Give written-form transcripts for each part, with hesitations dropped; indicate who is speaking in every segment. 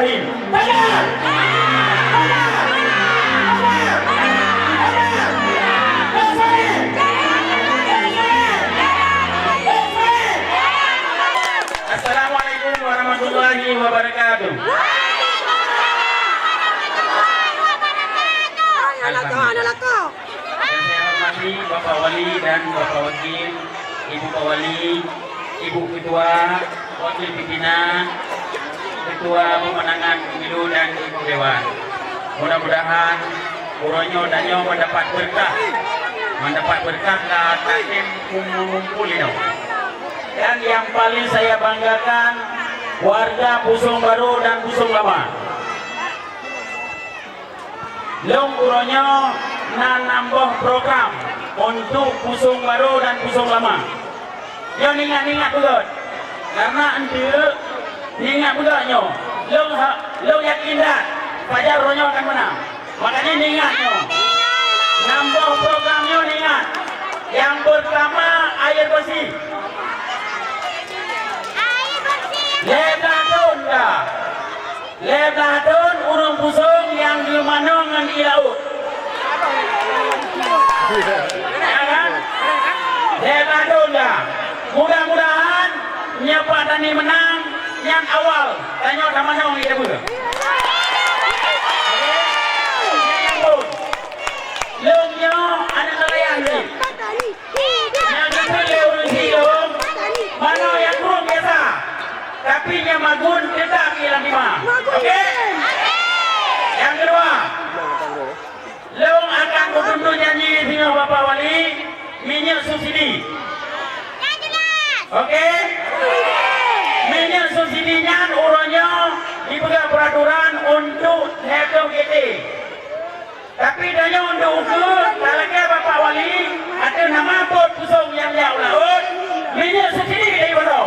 Speaker 1: Bismillahirrahmanirrahim. Benar. Assalamualaikum warahmatullahi wabarakatuh. Yang saya hormati Bapak Wali dan Bapak Wakil, Ibu Pak Wali, Ibu Ketua, Wakil Pimpinan, Ketua Pemenangan Pemilu dan Ibu Dewan. Mudah-mudahan uronyo danyo mendapat berkah ke takim kumpul ini. Dan yang paling saya banggakan warga Pusong Baru dan Pusong Lama. Long uronyo nambah program untuk Pusong Baru dan Pusong Lama. Yo ingat betul. Karena ente ingat betulnya. Lo yakin dah Fajar uronyo akan menang. Makanya ingatnya. Nambah programnya ingat. Yang pertama air bersih. Lebladon urung pusong yang di manongan di laut. Ya kan? Lebladon dah. Mudah-mudahan nyepak tani menang yang awal. Tanya sama nong kita buka. Lengnya anak nelayan ni. Yang kedua urung silong. Mana yang kurang biasa. Tapi yang magun tidak hilang lima. Oke? Yang kedua, Leung akan bertunjuk nyanyi dengan Bapak Wali minyak subsidi. Oke? Minyak subsidinya uronnya dipegang peraturan untuk hekel GT. Tapi danya untuk ukur, kalau Bapak Wali ada nama bot pusong yang jauh laut, minyak subsidi dari mana?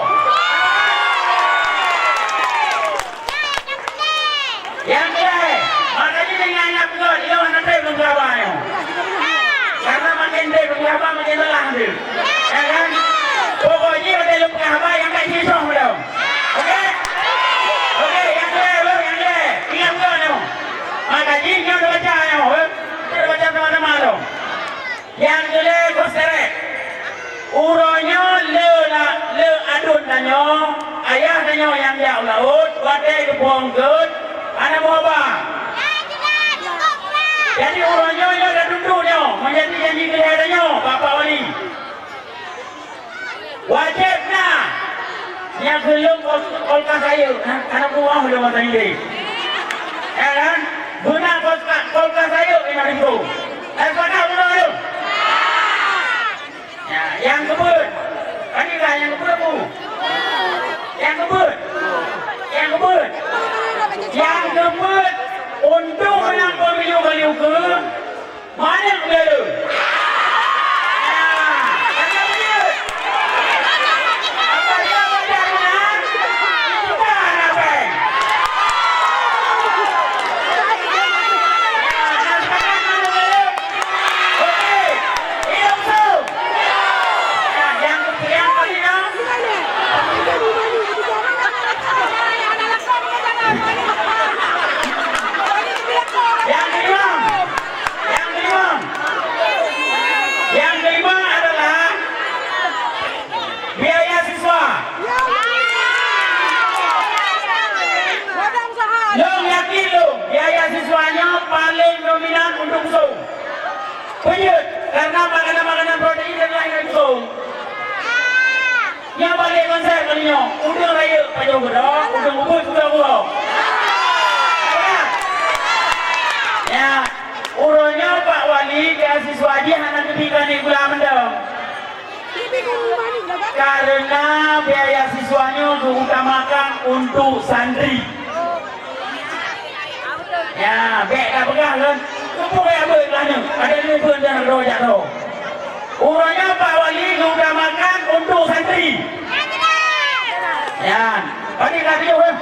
Speaker 1: Yang kedua, makanya dengan ingat betul, dia orang nanti belum berapa ya. Karena makin dia berapa makin lelah dia. Ya kan? Pokoknya pada belum berapa yang tak sisong belum. Oke? Oke, yang kedua, ingat betul ya. Makanya dia udah baca ya. Dia udah baca teman-teman tu. Yang kedua, kau serek. Uronyo le adun danyo, ayah danyo yang jauh laut, wadai ke bonggut. Ada mau apa? Jadi orangnya yang dah duduknya menjadi janji kelihatannya Bapak Wali. Wajibnya yang belum kolkas saya, anak buah belum ada ini. Ya kan? Guna kolkas saya ini ada itu. Pada belum? Ya, yang kebun. Ini lah yang kebun bu. Yang kebun. Yang kebun untuk menang pemilu kali ukur mana yang belu? Apa dia menang? Bukan apa? Sekarang mana belu? Oke, ini betul. Yang kali dong. Yang kelima adalah biaya siswa. Lo yakin lo biaya siswanya paling dominan untuk Pusong. Penyut karena makanan protein dan lain-lain Pusong. Yang balik konsep kalinya udang raya pajak gedong, udang bubut juga gulung. Ya, uronya Pak Wali beasiswa dia hanya ketika ni gula mendong. Karena biaya siswanya diutamakan untuk santri. Ya, baik dah pegang kan. Kumpul kayak apa ikhlasnya? Ada ni pun dan rojak tu. Uronya Pak Wali diutamakan untuk santri. Ya, tadi dah 7 kan?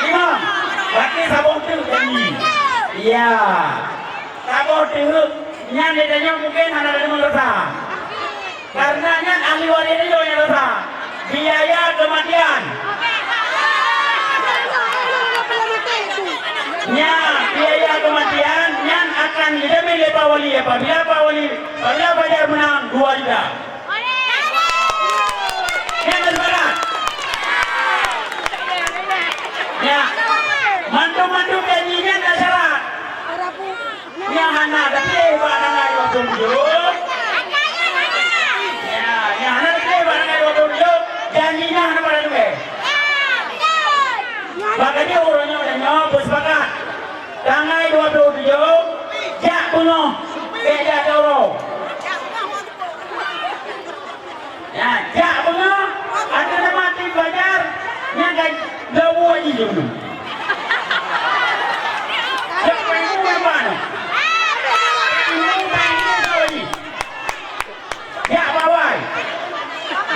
Speaker 1: 5. Berarti sabun tu janji. Ya, sabun tu yang dia mungkin hanya ada merasa. Karena yang ahli waris ini yang rasa biaya kematian. nya biaya kematian yang akan dijamin oleh Pak Wali apabila Fajar menang 2 juta. Yang bersepakat? Ya, mandu janjinya tak salah. Yang hana tapi barang ayo waktu hidup. Ya, yang hana tapi barang ayo waktu hidup. Janjinya hana pada juga. Makanya orangnya udah nyobos sepakat. Tanggal 27, jak penuh, beda doro. Ya, jak penuh, ada nama tim Fajar, nyagai dawu aja dulu. Jak penuh apa no? Jak bawai.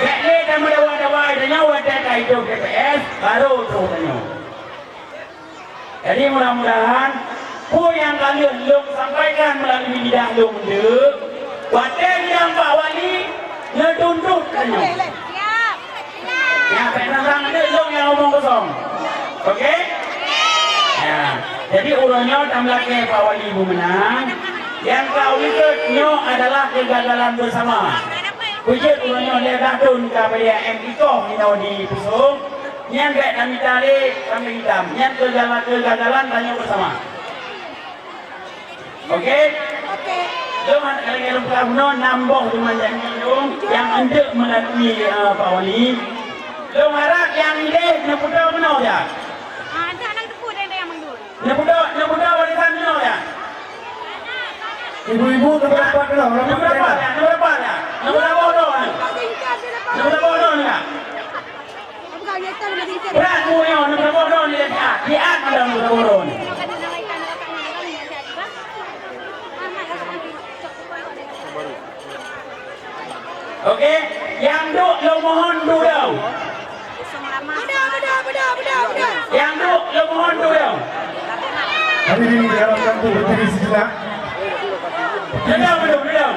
Speaker 1: Bekle dan mendawai dan nyawa data itu KPS baru terus tanya. Jadi mudah-mudahan yang kalian belum sampaikan melalui bidang lumde, wadah bidang Pak Wali ngedunduk tanya. Ya, penang ada long yang ngomong kosong. Oke? Ya, jadi urutnya tambah ke Pak Wali ibu menang. Yang kau ikutnya adalah kegagalan bersama. Kujit urutnya dia datun kepada MIKO minau di Pusung. Yang baik kami tarik, kami hitam. Yang kegagalan tanya bersama. Oke? Jangan kalau kamu nambah dengan yang anda melalui Pak Wali. Lo harap yang ini nepuda benar ya?
Speaker 2: Ada anak tepuk dan yang mengdur.
Speaker 1: Nepuda warisan benar ya?
Speaker 3: Ibu-ibu berapa kilo?
Speaker 1: Berapa ya? Nepuda bodoh kan? Nepuda bodoh ya? Berat punya nepuda bodoh ni dia ada nepuda bodoh ni. Okey, yang duk lo mohon dulu. Yang duk lo mohon dulu.
Speaker 3: Hadirin diharapkan untuk berdiri sejenak.
Speaker 1: Diam.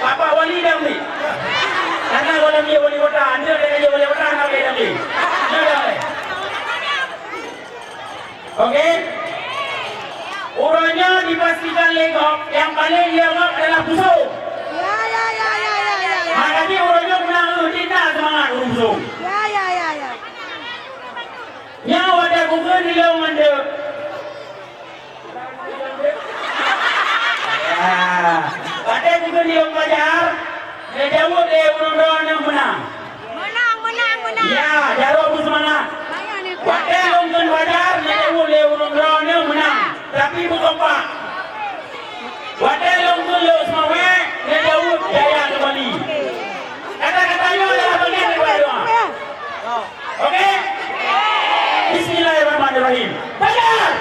Speaker 1: Bapak Wali diam ni. Karena kalau dia wali kota, anda dia wali kota, anda diam ni. Diam. Okey. Orangnya dipastikan legok, yang paling legok adalah Pusung. Makanya orangnya menang tidak semangat Pusung. Nyawa ada kumpul di dalam anda. Pada kumpul di dalam Fajar, dia jawab dia urut-urut yang menang.
Speaker 2: Menang.
Speaker 1: Ya, jawab semangat. Pada kumpul Fajar, dia jawab dia urut-urut yang menang. Tapi bukan Pak. Pada kumpul semua, dia jawab jaya kembali. Kata-katanya adalah bagian daripada doa. Okey? Bismillahirrahmanirrahim. Fajar!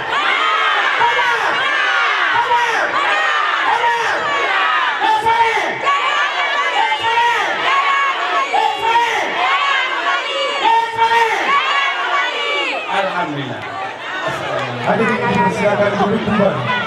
Speaker 3: Alhamdulillah. Hadirin dipersilakan duduk kembali.